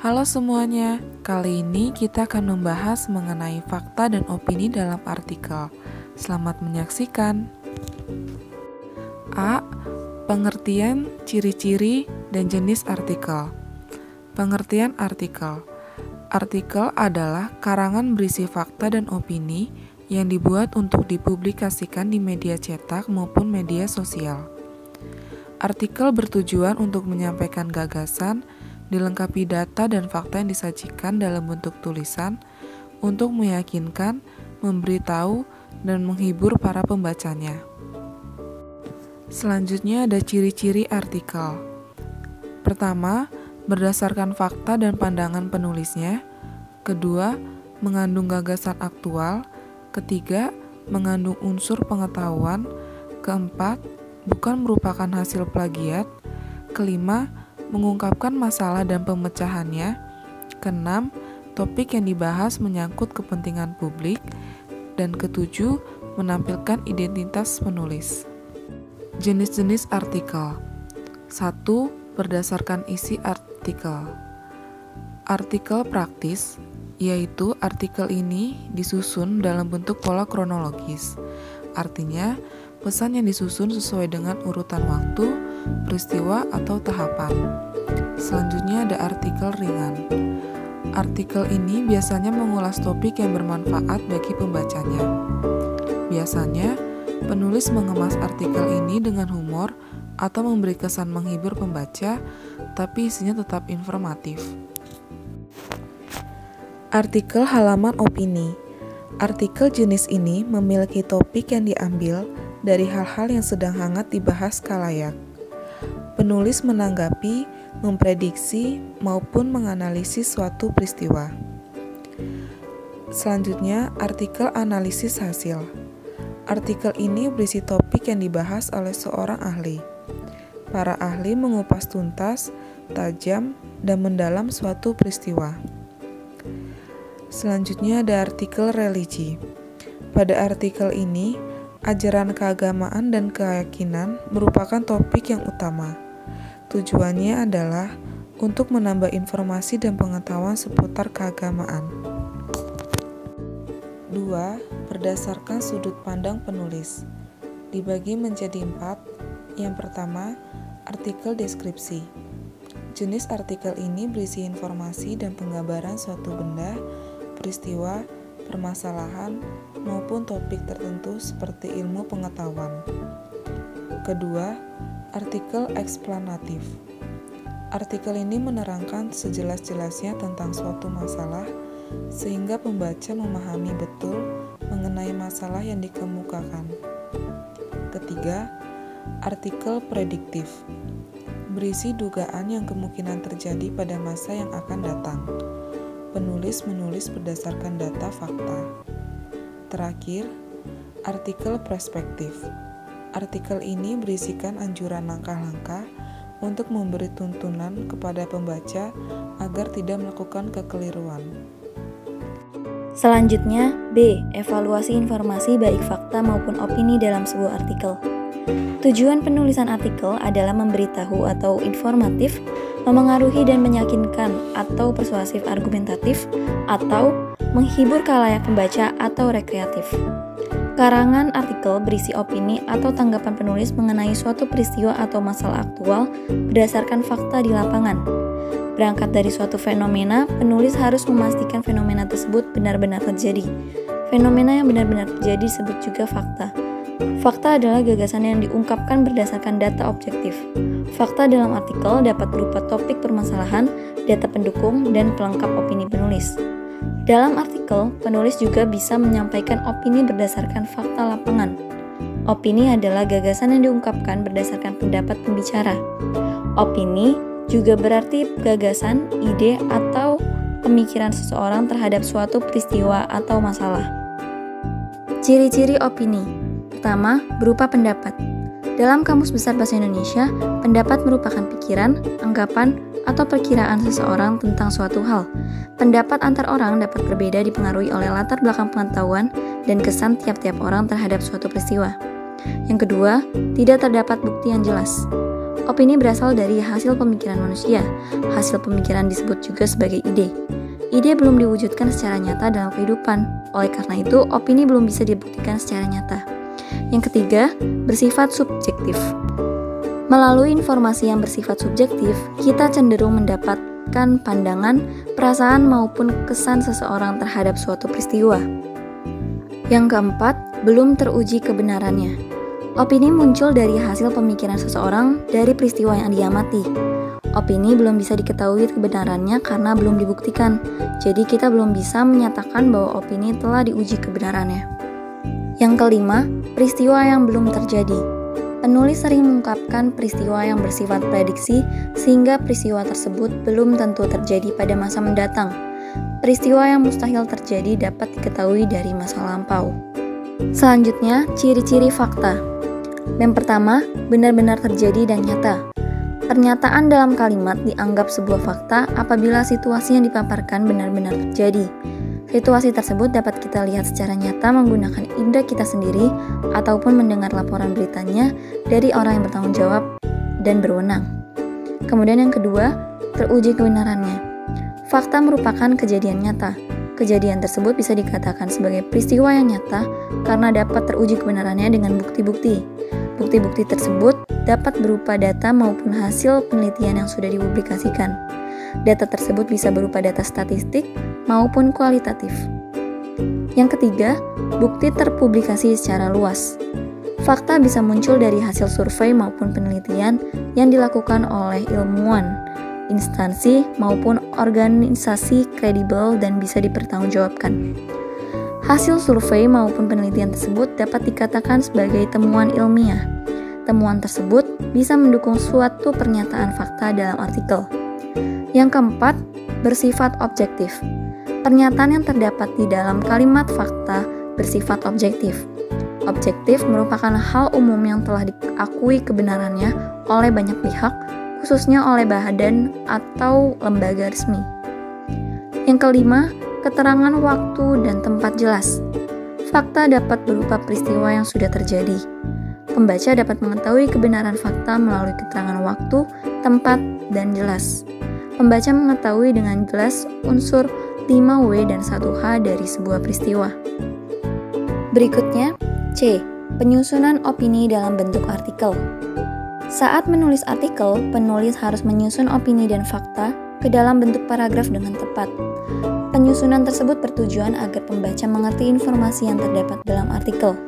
Halo semuanya, kali ini kita akan membahas mengenai fakta dan opini dalam artikel. Selamat menyaksikan. A. Pengertian, ciri-ciri, dan jenis artikel. Pengertian artikel. Artikel adalah karangan berisi fakta dan opini yang dibuat untuk dipublikasikan di media cetak maupun media sosial. Artikel bertujuan untuk menyampaikan gagasan, dilengkapi data dan fakta yang disajikan dalam bentuk tulisan untuk meyakinkan, memberitahu, dan menghibur para pembacanya. Selanjutnya ada ciri-ciri artikel. Pertama, berdasarkan fakta dan pandangan penulisnya. Kedua, mengandung gagasan aktual. Ketiga, mengandung unsur pengetahuan. Keempat, bukan merupakan hasil plagiat. Kelima, mengungkapkan masalah dan pemecahannya. Keenam, topik yang dibahas menyangkut kepentingan publik. Dan ketujuh, menampilkan identitas penulis. Jenis-jenis artikel. 1. Berdasarkan isi artikel. Artikel praktis, yaitu artikel ini disusun dalam bentuk pola kronologis. Artinya, pesan yang disusun sesuai dengan urutan waktu, peristiwa, atau tahapan. Selanjutnya ada artikel ringan. Artikel ini biasanya mengulas topik yang bermanfaat bagi pembacanya. Biasanya, penulis mengemas artikel ini dengan humor atau memberi kesan menghibur pembaca, tapi isinya tetap informatif. Artikel halaman opini. Artikel jenis ini memiliki topik yang diambil dari hal-hal yang sedang hangat dibahas khalayak. Penulis menanggapi, memprediksi, maupun menganalisis suatu peristiwa. Selanjutnya, artikel analisis hasil. Artikel ini berisi topik yang dibahas oleh seorang ahli. Para ahli mengupas tuntas, tajam, dan mendalam suatu peristiwa. Selanjutnya ada artikel religi. Pada artikel ini, ajaran keagamaan dan keyakinan merupakan topik yang utama. Tujuannya adalah untuk menambah informasi dan pengetahuan seputar keagamaan. 2. Berdasarkan sudut pandang penulis. Dibagi menjadi 4. Yang pertama, artikel deskripsi. Jenis artikel ini berisi informasi dan penggambaran suatu benda, peristiwa, permasalahan, maupun topik tertentu seperti ilmu pengetahuan. Kedua, artikel eksplanatif. Artikel ini menerangkan sejelas-jelasnya tentang suatu masalah sehingga pembaca memahami betul mengenai masalah yang dikemukakan. Ketiga, artikel prediktif. Berisi dugaan yang kemungkinan terjadi pada masa yang akan datang. Penulis menulis berdasarkan data fakta. Terakhir, artikel perspektif. Artikel ini berisikan anjuran langkah-langkah untuk memberi tuntunan kepada pembaca agar tidak melakukan kekeliruan. Selanjutnya, B. Evaluasi informasi baik fakta maupun opini dalam sebuah artikel. Tujuan penulisan artikel adalah memberitahu atau informatif, memengaruhi dan meyakinkan atau persuasif argumentatif, atau menghibur khalayak pembaca atau rekreatif. Karangan artikel berisi opini atau tanggapan penulis mengenai suatu peristiwa atau masalah aktual berdasarkan fakta di lapangan. Berangkat dari suatu fenomena, penulis harus memastikan fenomena tersebut benar-benar terjadi. Fenomena yang benar-benar terjadi disebut juga fakta. Fakta adalah gagasan yang diungkapkan berdasarkan data objektif. Fakta dalam artikel dapat berupa topik permasalahan, data pendukung, dan pelengkap opini penulis. Dalam artikel, penulis juga bisa menyampaikan opini berdasarkan fakta lapangan. Opini adalah gagasan yang diungkapkan berdasarkan pendapat pembicara. Opini juga berarti gagasan, ide, atau pemikiran seseorang terhadap suatu peristiwa atau masalah. Ciri-ciri opini. Pertama, berupa pendapat. Dalam Kamus Besar Bahasa Indonesia, pendapat merupakan pikiran, anggapan, atau perkiraan seseorang tentang suatu hal. Pendapat antar orang dapat berbeda dipengaruhi oleh latar belakang pengetahuan dan kesan tiap-tiap orang terhadap suatu peristiwa. Yang kedua, tidak terdapat bukti yang jelas. Opini berasal dari hasil pemikiran manusia. Hasil pemikiran disebut juga sebagai ide. Ide belum diwujudkan secara nyata dalam kehidupan. Oleh karena itu, opini belum bisa dibuktikan secara nyata. Yang ketiga, bersifat subjektif. Melalui informasi yang bersifat subjektif, kita cenderung mendapatkan pandangan, perasaan, maupun kesan seseorang terhadap suatu peristiwa. Yang keempat, belum teruji kebenarannya. Opini muncul dari hasil pemikiran seseorang dari peristiwa yang diamati. Opini belum bisa diketahui kebenarannya karena belum dibuktikan. Jadi kita belum bisa menyatakan bahwa opini telah diuji kebenarannya. Yang kelima, peristiwa yang belum terjadi. Penulis sering mengungkapkan peristiwa yang bersifat prediksi sehingga peristiwa tersebut belum tentu terjadi pada masa mendatang. Peristiwa yang mustahil terjadi dapat diketahui dari masa lampau. Selanjutnya, ciri-ciri fakta. Yang pertama, benar-benar terjadi dan nyata. Pernyataan dalam kalimat dianggap sebuah fakta apabila situasi yang dipaparkan benar-benar terjadi. Situasi tersebut dapat kita lihat secara nyata menggunakan indera kita sendiri ataupun mendengar laporan beritanya dari orang yang bertanggung jawab dan berwenang. Kemudian yang kedua, teruji kebenarannya. Fakta merupakan kejadian nyata. Kejadian tersebut bisa dikatakan sebagai peristiwa yang nyata karena dapat teruji kebenarannya dengan bukti-bukti. Bukti-bukti tersebut dapat berupa data maupun hasil penelitian yang sudah dipublikasikan. Data tersebut bisa berupa data statistik maupun kualitatif. Yang ketiga, bukti terpublikasi secara luas. Fakta bisa muncul dari hasil survei maupun penelitian yang dilakukan oleh ilmuwan, instansi maupun organisasi kredibel dan bisa dipertanggungjawabkan. Hasil survei maupun penelitian tersebut dapat dikatakan sebagai temuan ilmiah. Temuan tersebut bisa mendukung suatu pernyataan fakta dalam artikel. Yang keempat, bersifat objektif. Pernyataan yang terdapat di dalam kalimat fakta bersifat objektif. Objektif merupakan hal umum yang telah diakui kebenarannya oleh banyak pihak, khususnya oleh badan atau lembaga resmi. Yang kelima, keterangan waktu dan tempat jelas. Fakta dapat berupa peristiwa yang sudah terjadi. Pembaca dapat mengetahui kebenaran fakta melalui keterangan waktu, tempat, dan jelas. Pembaca mengetahui dengan jelas unsur 5W dan 1H dari sebuah peristiwa. Berikutnya, C. Penyusunan opini dalam bentuk artikel. Saat menulis artikel, penulis harus menyusun opini dan fakta ke dalam bentuk paragraf dengan tepat. Penyusunan tersebut bertujuan agar pembaca mengerti informasi yang terdapat dalam artikel.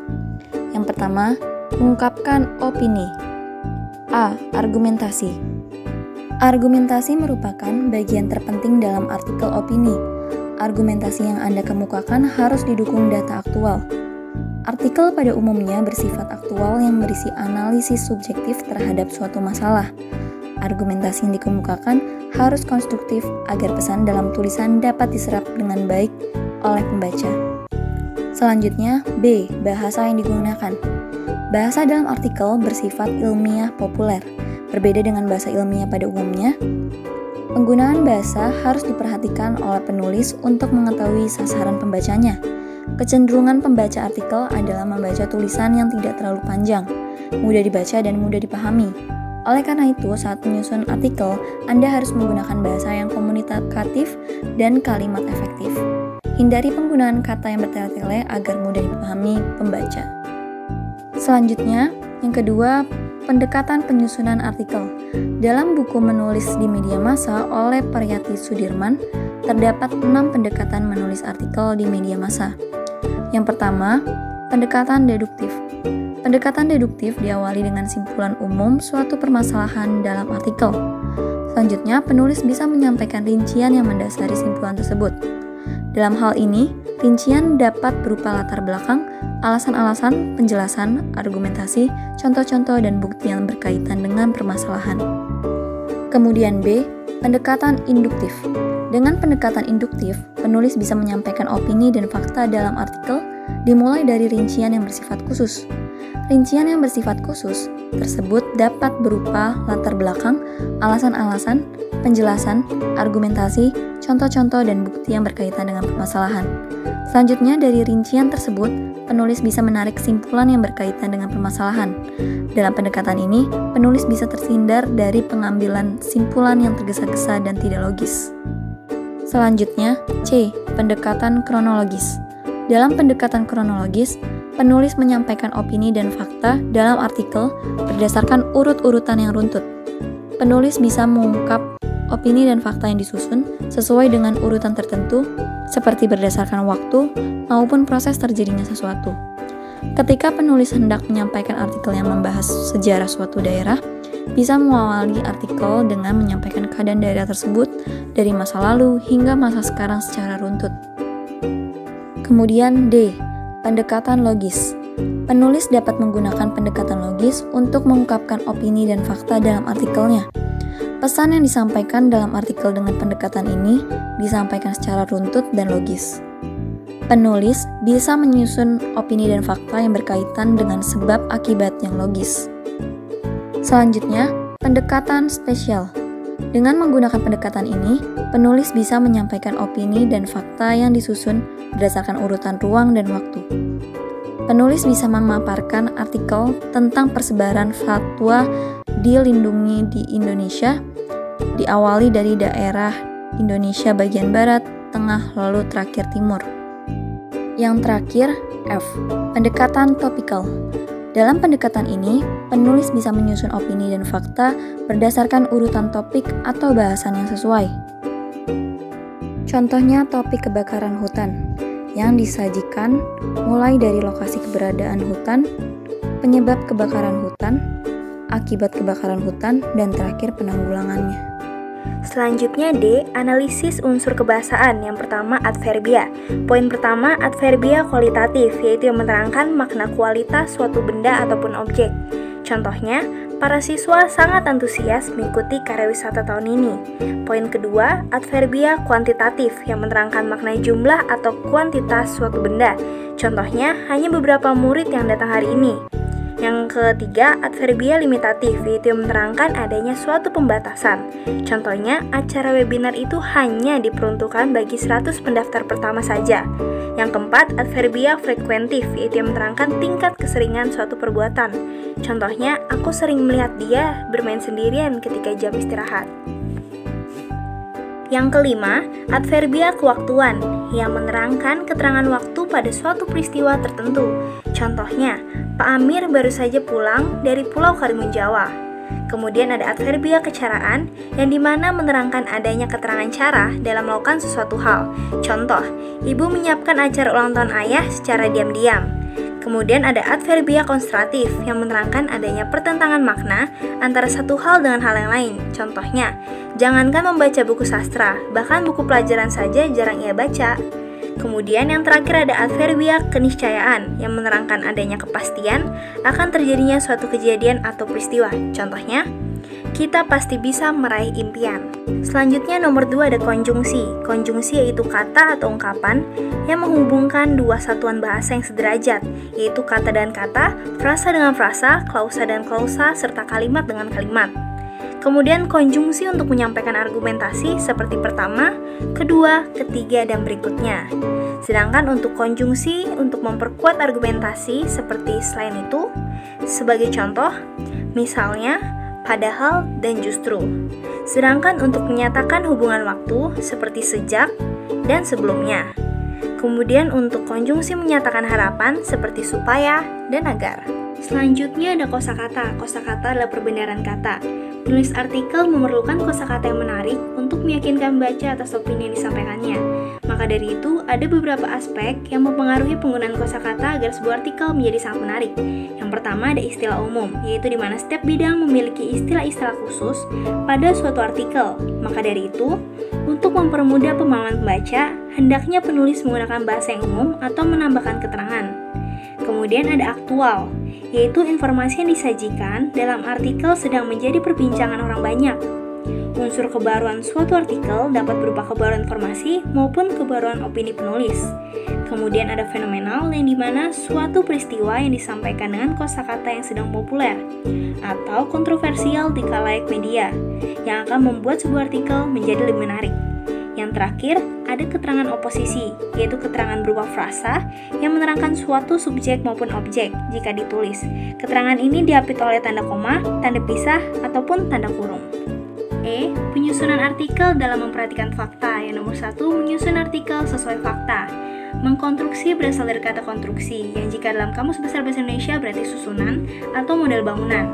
Yang pertama, mengungkapkan opini. A. Argumentasi. Argumentasi merupakan bagian terpenting dalam artikel opini. Argumentasi yang Anda kemukakan harus didukung data aktual. Artikel pada umumnya bersifat aktual yang berisi analisis subjektif terhadap suatu masalah. Argumentasi yang dikemukakan harus konstruktif agar pesan dalam tulisan dapat diserap dengan baik oleh pembaca. Selanjutnya, B. Bahasa yang digunakan. Bahasa dalam artikel bersifat ilmiah populer. Berbeda dengan bahasa ilmiah pada umumnya, penggunaan bahasa harus diperhatikan oleh penulis untuk mengetahui sasaran pembacanya. Kecenderungan pembaca artikel adalah membaca tulisan yang tidak terlalu panjang, mudah dibaca dan mudah dipahami. Oleh karena itu, saat menyusun artikel, Anda harus menggunakan bahasa yang komunikatif dan kalimat efektif. Hindari penggunaan kata yang bertele-tele agar mudah dipahami pembaca. Selanjutnya, yang kedua, pendekatan penyusunan artikel. Dalam buku Menulis di Media Massa oleh Pariyati Sudirman, terdapat 6 pendekatan menulis artikel di media massa. Yang pertama, pendekatan deduktif. Pendekatan deduktif diawali dengan simpulan umum suatu permasalahan dalam artikel. Selanjutnya, penulis bisa menyampaikan rincian yang mendasari simpulan tersebut. Dalam hal ini, rincian dapat berupa latar belakang, alasan-alasan, penjelasan, argumentasi, contoh-contoh, dan bukti yang berkaitan dengan permasalahan. Kemudian B, pendekatan induktif. Dengan pendekatan induktif, penulis bisa menyampaikan opini dan fakta dalam artikel dimulai dari rincian yang bersifat khusus. Rincian yang bersifat khusus tersebut dapat berupa latar belakang, alasan-alasan, penjelasan, argumentasi, contoh-contoh, dan bukti yang berkaitan dengan permasalahan. Selanjutnya, dari rincian tersebut, penulis bisa menarik kesimpulan yang berkaitan dengan permasalahan. Dalam pendekatan ini, penulis bisa terhindar dari pengambilan kesimpulan yang tergesa-gesa dan tidak logis. Selanjutnya, C. Pendekatan kronologis. Dalam pendekatan kronologis, penulis menyampaikan opini dan fakta dalam artikel berdasarkan urut-urutan yang runtut. Penulis bisa mengungkap opini dan fakta yang disusun sesuai dengan urutan tertentu, seperti berdasarkan waktu maupun proses terjadinya sesuatu. Ketika penulis hendak menyampaikan artikel yang membahas sejarah suatu daerah, bisa mengawali artikel dengan menyampaikan keadaan daerah tersebut dari masa lalu hingga masa sekarang secara runtut. Kemudian D. Pendekatan logis. Penulis dapat menggunakan pendekatan logis untuk mengungkapkan opini dan fakta dalam artikelnya. Pesan yang disampaikan dalam artikel dengan pendekatan ini disampaikan secara runtut dan logis. Penulis bisa menyusun opini dan fakta yang berkaitan dengan sebab akibat yang logis. Selanjutnya, pendekatan spesial. Dengan menggunakan pendekatan ini, penulis bisa menyampaikan opini dan fakta yang disusun berdasarkan urutan ruang dan waktu. Penulis bisa memaparkan artikel tentang persebaran fatwa dilindungi di Indonesia, diawali dari daerah Indonesia bagian barat, tengah, lalu terakhir timur. Yang terakhir, F. Pendekatan topikal. Dalam pendekatan ini, penulis bisa menyusun opini dan fakta berdasarkan urutan topik atau bahasan yang sesuai. Contohnya topik kebakaran hutan, yang disajikan mulai dari lokasi keberadaan hutan, penyebab kebakaran hutan, akibat kebakaran hutan, dan terakhir penanggulangannya. Selanjutnya D. Analisis unsur kebahasaan. Yang pertama, adverbia. Poin pertama, adverbia kualitatif, yaitu yang menerangkan makna kualitas suatu benda ataupun objek. Contohnya, para siswa sangat antusias mengikuti karya wisata tahun ini. Poin kedua, adverbia kuantitatif yang menerangkan makna jumlah atau kuantitas suatu benda. Contohnya, hanya beberapa murid yang datang hari ini. Yang ketiga, adverbia limitatif, yaitu yang menerangkan adanya suatu pembatasan. Contohnya, acara webinar itu hanya diperuntukkan bagi 100 pendaftar pertama saja. Yang keempat, adverbia frekuentif, yaitu yang menerangkan tingkat keseringan suatu perbuatan. Contohnya, aku sering melihat dia bermain sendirian ketika jam istirahat. Yang kelima, adverbia kewaktuan, yang menerangkan keterangan waktu pada suatu peristiwa tertentu. Contohnya, Pak Amir baru saja pulang dari Pulau Karimun Jawa. Kemudian ada adverbia kecaraan, yang dimana menerangkan adanya keterangan cara dalam melakukan sesuatu hal. Contoh, ibu menyiapkan acara ulang tahun ayah secara diam-diam. Kemudian ada adverbia konstratif yang menerangkan adanya pertentangan makna antara satu hal dengan hal yang lain. Contohnya, jangankan membaca buku sastra, bahkan buku pelajaran saja jarang ia baca. Kemudian yang terakhir ada adverbia keniscayaan yang menerangkan adanya kepastian akan terjadinya suatu kejadian atau peristiwa. Contohnya, kita pasti bisa meraih impian. Selanjutnya nomor 2 ada konjungsi. Konjungsi yaitu kata atau ungkapan yang menghubungkan dua satuan bahasa yang sederajat, yaitu kata dan kata, frasa dengan frasa, klausa dan klausa, serta kalimat dengan kalimat. Kemudian konjungsi untuk menyampaikan argumentasi seperti pertama, kedua, ketiga, dan berikutnya. Sedangkan untuk konjungsi untuk memperkuat argumentasi seperti selain itu, sebagai contoh, misalnya, padahal, dan justru. Sedangkan untuk menyatakan hubungan waktu seperti sejak dan sebelumnya. Kemudian untuk konjungsi menyatakan harapan seperti supaya dan agar. Selanjutnya ada kosakata. Kosakata adalah perbenaran kata. Penulis artikel memerlukan kosakata yang menarik untuk meyakinkan baca atas opini yang disampaikannya. Maka dari itu, ada beberapa aspek yang mempengaruhi penggunaan kosakata agar sebuah artikel menjadi sangat menarik. Yang pertama ada istilah umum, yaitu di mana setiap bidang memiliki istilah-istilah khusus pada suatu artikel. Maka dari itu, untuk mempermudah pemahaman pembaca, hendaknya penulis menggunakan bahasa yang umum atau menambahkan keterangan. Kemudian ada aktual, yaitu informasi yang disajikan dalam artikel sedang menjadi perbincangan orang banyak. Unsur kebaruan suatu artikel dapat berupa kebaruan informasi maupun kebaruan opini penulis. Kemudian ada fenomenal, yang dimana suatu peristiwa yang disampaikan dengan kosakata yang sedang populer, atau kontroversial di khalayak media, yang akan membuat sebuah artikel menjadi lebih menarik. Yang terakhir, ada keterangan oposisi, yaitu keterangan berupa frasa yang menerangkan suatu subjek maupun objek jika ditulis. Keterangan ini diapit oleh tanda koma, tanda pisah, ataupun tanda kurung. E. Penyusunan artikel dalam memperhatikan fakta. Yang nomor 1, menyusun artikel sesuai fakta. Mengkonstruksi berasal dari kata konstruksi, yang jika dalam Kamus Besar Bahasa Indonesia berarti susunan atau model bangunan.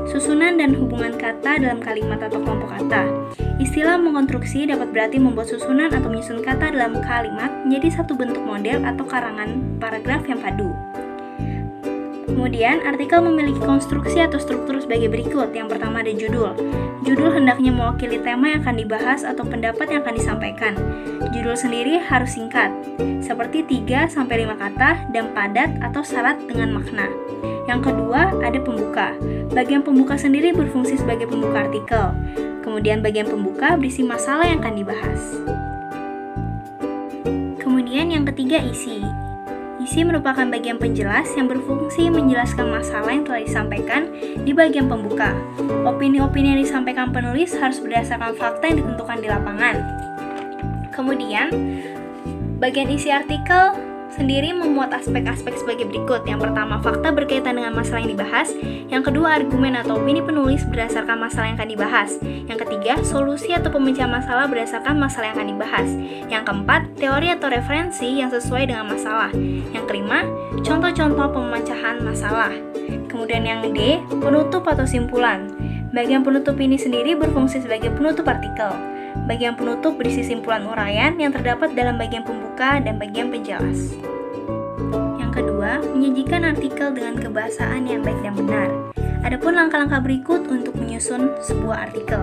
Susunan dan hubungan kata dalam kalimat atau kelompok kata. Istilah mengkonstruksi dapat berarti membuat susunan atau menyusun kata dalam kalimat menjadi satu bentuk model atau karangan paragraf yang padu. Kemudian, artikel memiliki konstruksi atau struktur sebagai berikut. Yang pertama ada judul. Judul hendaknya mewakili tema yang akan dibahas atau pendapat yang akan disampaikan. Judul sendiri harus singkat, seperti 3-5 kata dan padat atau syarat dengan makna. Yang kedua, ada pembuka. Bagian pembuka sendiri berfungsi sebagai pembuka artikel. Kemudian bagian pembuka berisi masalah yang akan dibahas. Kemudian yang ketiga, isi. Isi merupakan bagian penjelas yang berfungsi menjelaskan masalah yang telah disampaikan di bagian pembuka. Opini-opini yang disampaikan penulis harus berdasarkan fakta yang ditentukan di lapangan. Kemudian, bagian isi artikel sendiri memuat aspek-aspek sebagai berikut. Yang pertama, fakta berkaitan dengan masalah yang dibahas. Yang kedua, argumen atau opini penulis berdasarkan masalah yang akan dibahas. Yang ketiga, solusi atau pemecahan masalah berdasarkan masalah yang akan dibahas. Yang keempat, teori atau referensi yang sesuai dengan masalah. Yang kelima, contoh-contoh pemecahan masalah. Kemudian yang D, penutup atau simpulan. Bagian penutup ini sendiri berfungsi sebagai penutup artikel. Bagian penutup berisi simpulan uraian yang terdapat dalam bagian pembuka dan bagian penjelas. Yang kedua, menyajikan artikel dengan kebahasaan yang baik dan benar. Adapun langkah-langkah berikut untuk menyusun sebuah artikel.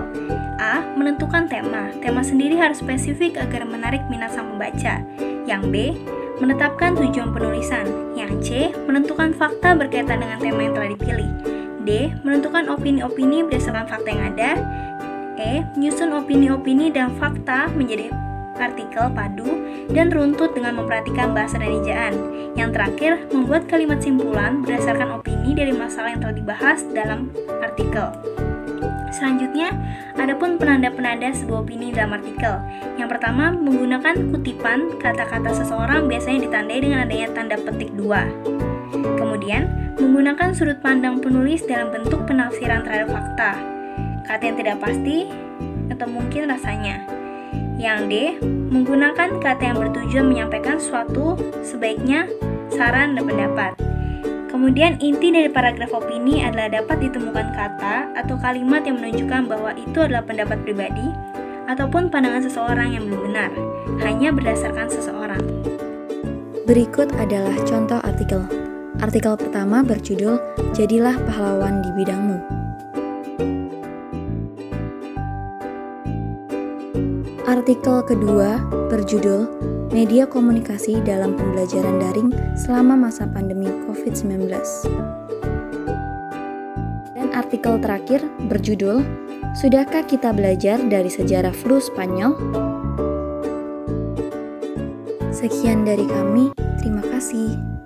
A. Menentukan tema. Tema sendiri harus spesifik agar menarik minat sang pembaca. Yang B. Menetapkan tujuan penulisan. Yang C. Menentukan fakta berkaitan dengan tema yang telah dipilih. D. Menentukan opini-opini berdasarkan fakta yang ada. E. Menyusun opini-opini dan fakta menjadi artikel padu dan runtut dengan memperhatikan bahasa dan ejaan. Yang terakhir, membuat kalimat simpulan berdasarkan opini dari masalah yang telah dibahas dalam artikel. Selanjutnya, adapun penanda-penanda sebuah opini dalam artikel. Yang pertama, menggunakan kutipan kata-kata seseorang biasanya ditandai dengan adanya tanda petik 2. Kemudian, menggunakan sudut pandang penulis dalam bentuk penafsiran terhadap fakta. Kata yang tidak pasti atau mungkin rasanya. Yang D, menggunakan kata yang bertujuan menyampaikan suatu sebaiknya saran dan pendapat. Kemudian inti dari paragraf opini adalah dapat ditemukan kata atau kalimat yang menunjukkan bahwa itu adalah pendapat pribadi ataupun pandangan seseorang yang belum benar, hanya berdasarkan seseorang. Berikut adalah contoh artikel. Artikel pertama berjudul "Jadilah Pahlawan di Bidangmu". Artikel kedua berjudul "Media Komunikasi dalam Pembelajaran Daring selama masa pandemi COVID-19". Dan artikel terakhir berjudul "Sudahkah kita belajar dari sejarah flu Spanyol?". Sekian dari kami, terima kasih.